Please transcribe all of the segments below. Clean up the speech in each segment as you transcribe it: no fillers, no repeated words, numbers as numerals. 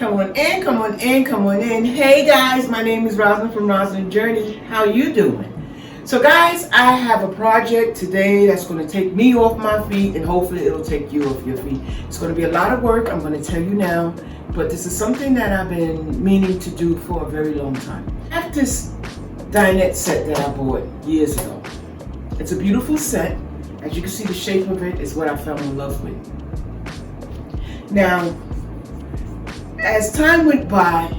Come on in, come on in, come on in. Hey guys, my name is Rosalind from Rosalind Journey. How you doing? So guys, I have a project today that's going to take me off my feet and hopefully it'll take you off your feet. It's going to be a lot of work, I'm going to tell you now, but this is something that I've been meaning to do for a very long time. I have this dinette set that I bought years ago. It's a beautiful set. As you can see, the shape of it is what I fell in love with. Now, as time went by,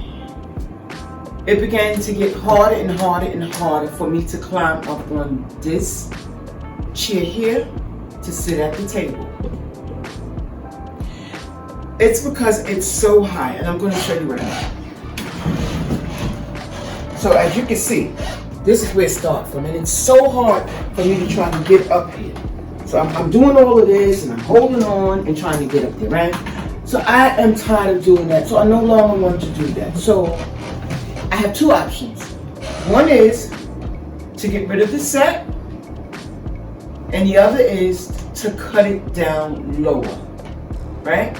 it began to get harder and harder and harder for me to climb up on this chair here to sit at the table. It's because it's so high, and I'm going to show you what I mean. So as you can see, this is where it starts from, and it's so hard for me to try to get up here. So I'm doing all of this, and I'm holding on and trying to get up there, right? So I am tired of doing that, so I no longer want to do that. So I have two options. One is to get rid of the set, and the other is to cut it down lower, right?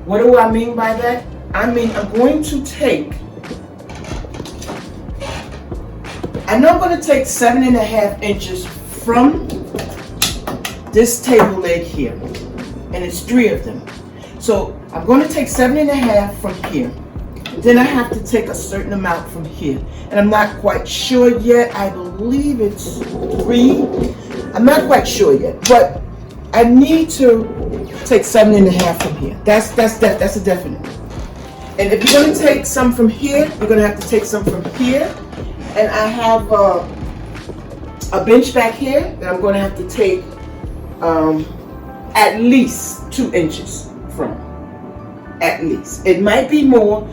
What do I mean by that? I mean, I'm going to take, I know I'm going to take 7.5 inches from this table leg here, and it's 3 of them. So I'm going to take 7.5 from here. Then I have to take a certain amount from here. And I'm not quite sure yet. I believe it's 3. I'm not quite sure yet. But I need to take 7.5 from here. That's a definite. And if you're going to take some from here, you're going to have to take some from here. And I have a bench back here that I'm going to have to take at least 2 inches from. At least. It might be more.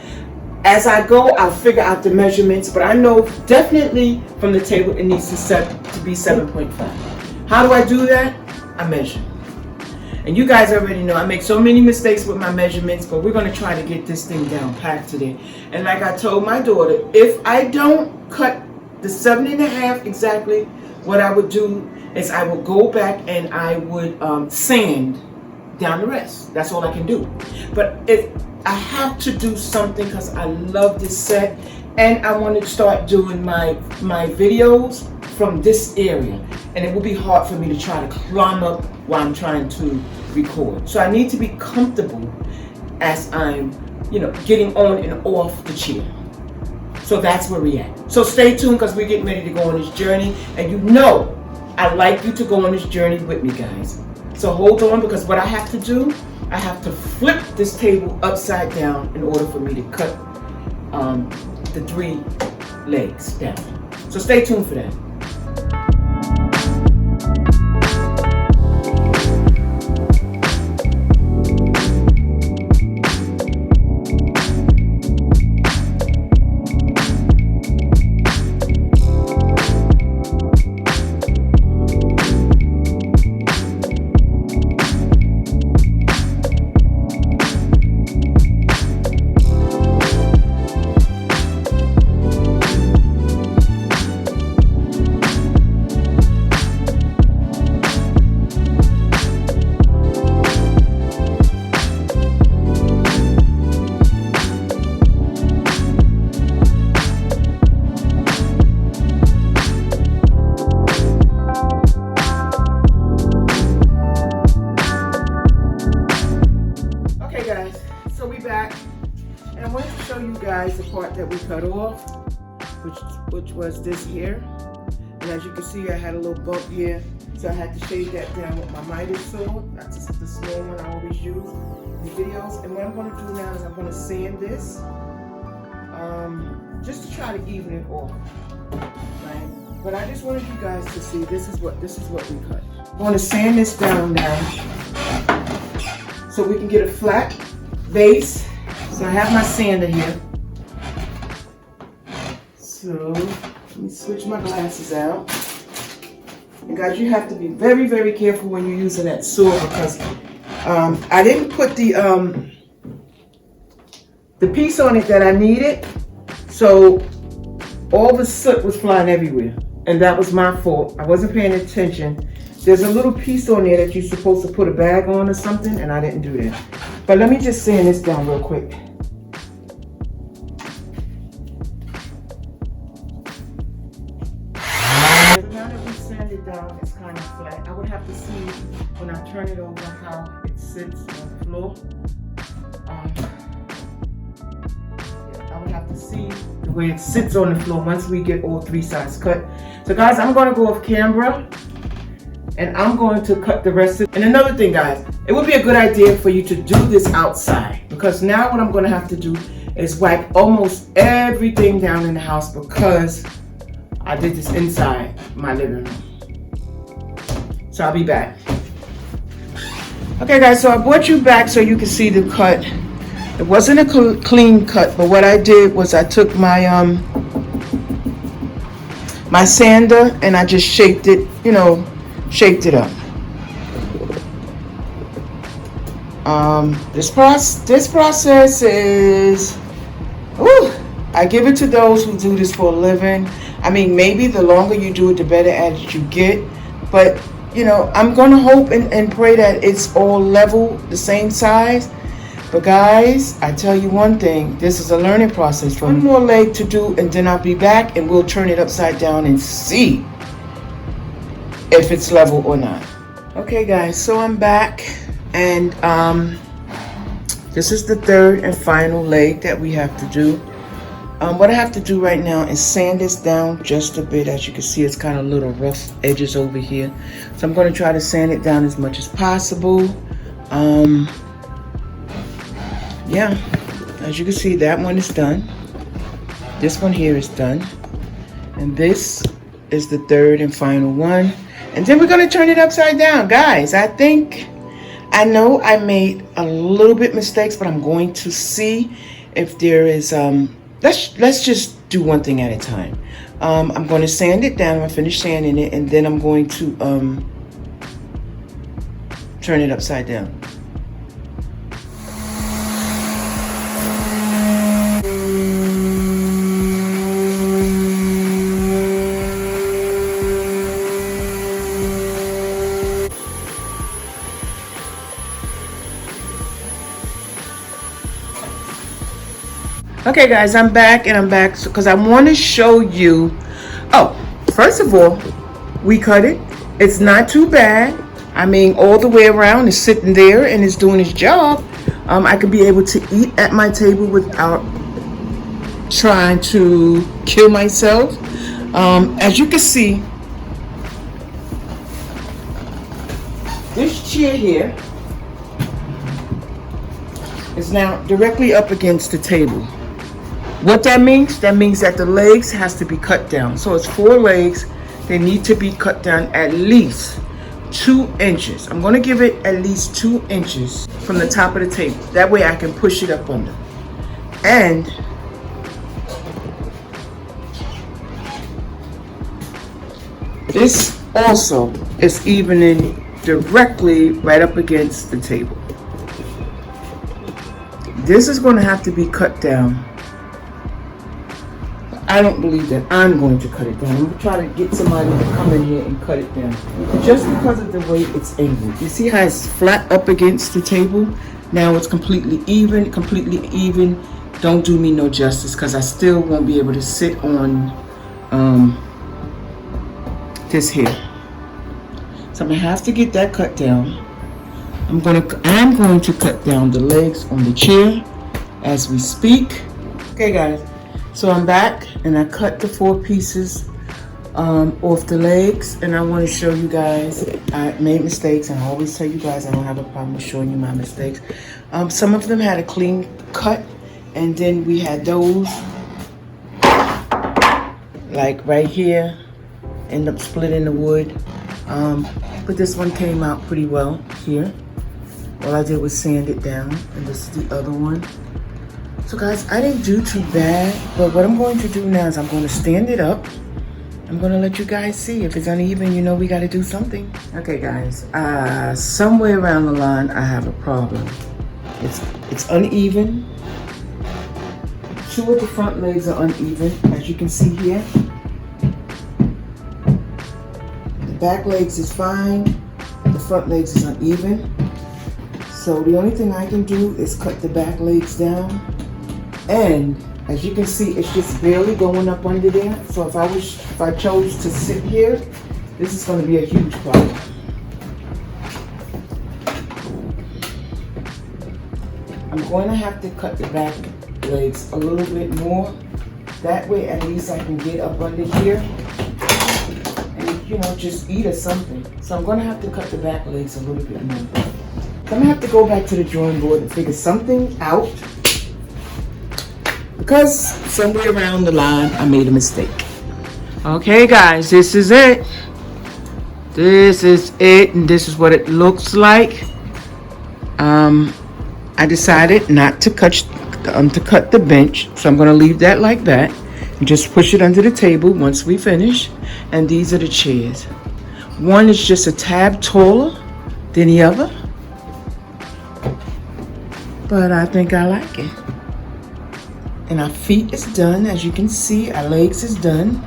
As I go, I'll figure out the measurements, but I know definitely from the table it needs to be 7.5. How do I do that? I measure. And you guys already know I make so many mistakes with my measurements, but we're going to try to get this thing down packed today. And like I told my daughter, if I don't cut the 7.5 exactly, what I would do is I will go back and I would sand down the rest. That's all I can do. But if I have to do something because I love this set and I want to start doing my videos from this area, and it will be hard for me to try to climb up while I'm trying to record. So I need to be comfortable as I'm, getting on and off the chair. So that's where we're at. So stay tuned because we're getting ready to go on this journey, and I'd like you to go on this journey with me, guys. So hold on, because what I have to do, I have to flip this table upside down in order for me to cut the 3 legs down. So stay tuned for that. So we back, and I wanted to show you guys the part that we cut off, which was this here. And as you can see, I had a little bump here, so I had to shave that down with my Midas saw. That's the small one I always use in the videos. And what I'm going to do now is I'm going to sand this, just to try to even it off, right? But I just wanted you guys to see this is what we cut. I'm going to sand this down now, so we can get a flat base. So I have my sander here. So let me switch my glasses out. And guys, you have to be very, very careful when you're using that saw, because I didn't put the piece on it that I needed, so all the soot was flying everywhere, and that was my fault. I wasn't paying attention. There's a little piece on there that you're supposed to put a bag on or something, and I didn't do that. But let me just sand this down real quick. down, it's kind of flat. I would have to see when I turn it over how it sits on the floor. Yeah, I would have to see the way it sits on the floor once we get all 3 sides cut. So guys, I'm going to go off camera and I'm going to cut the rest of it. And another thing, guys, it would be a good idea for you to do this outside, because now what I'm going to have to do is wipe almost everything down in the house because I did this inside my living room. So I'll be back. Okay guys, so I brought you back so you can see the cut. It wasn't a clean cut, but what I did was I took my my sander and I just shaped it, shaped it up. This process is, I give it to those who do this for a living. I mean, maybe the longer you do it, the better at it you get. But, I'm going to hope and pray that it's all level, the same size. But guys, I tell you one thing, this is a learning process. For one more leg to do, and then I'll be back and we'll turn it upside down and see if it's level or not. Okay guys, so I'm back, and this is the third and final leg that we have to do. What I have to do right now is sand this down just a bit. As you can see, it's kind of little rough edges over here. So I'm going to try to sand it down as much as possible. Yeah, as you can see, that one is done. This one here is done. And this is the third and final one. And then we're going to turn it upside down. Guys, I know I made a little bit mistakes, but I'm going to see if there is, let's just do one thing at a time. I'm going to sand it down. I'm going to finish sanding it, and then I'm going to turn it upside down. Okay guys, I'm back because I want to show you. Oh, first of all, we cut it. It's not too bad. I mean, all the way around, it's sitting there and it's doing its job. I could be able to eat at my table without trying to kill myself. As you can see, this chair here is now directly up against the table. What that means? That means that the legs has to be cut down. So it's 4 legs. They need to be cut down at least 2 inches. I'm going to give it at least 2 inches from the top of the table. That way I can push it up under. And this also is evening directly right up against the table. This is going to have to be cut down. I don't believe that I'm going to cut it down. I'm going to try to get somebody to come in here and cut it down. Just because of the way it's angled. You see how it's flat up against the table? Now it's completely even. Don't do me no justice, because I still won't be able to sit on this here. So I'm going to have to get that cut down. I'm going to cut down the legs on the chair as we speak. Okay guys. So I'm back and I cut the 4 pieces off the legs, and I want to show you guys. I made mistakes, and I always tell you guys I don't have a problem with showing you my mistakes. Some of them had a clean cut, and then we had those like right here, end up splitting the wood. But this one came out pretty well here. All I did was sand it down, and this is the other one. So guys, I didn't do too bad, but what I'm going to do now is I'm going to stand it up. I'm going to let you guys see. If it's uneven, we got to do something. Okay guys, somewhere around the line, I have a problem. It's uneven. 2 of the front legs are uneven, as you can see here. The back legs is fine. The front legs is uneven. So the only thing I can do is cut the back legs down. And as you can see, it's just barely going up under there. So if I chose to sit here This is going to be a huge problem. I'm going to have to cut the back legs a little bit more. That way at least I can get up under here and, you know, just eat or something. So I'm going to have to cut the back legs a little bit more. I'm going to have to go back to the drawing board and figure something out, because somewhere around the line I made a mistake. Okay guys, this is it. This is it, and this is what it looks like. I decided not to cut the bench, so I'm going to leave that like that and just push it under the table once we finish. And these are the chairs. One is just a tad taller than the other, but I think I like it. And our feet is done, as you can see. Our legs is done.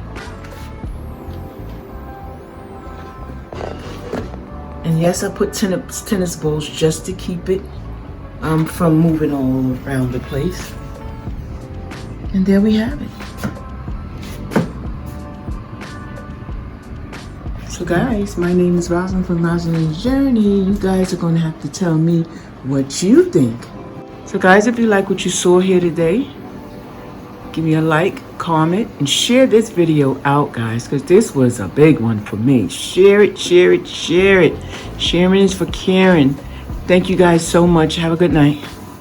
And yes, I put tennis balls just to keep it from moving all around the place. And there we have it. So guys, my name is Rosalind from Rosalind's Journey. You guys are going to have to tell me what you think. So guys, if you like what you saw here today, give me a like, comment, and share this video out, guys, because this was a big one for me. Share it, share it, share it. Sharing is for caring. Thank you guys so much. Have a good night.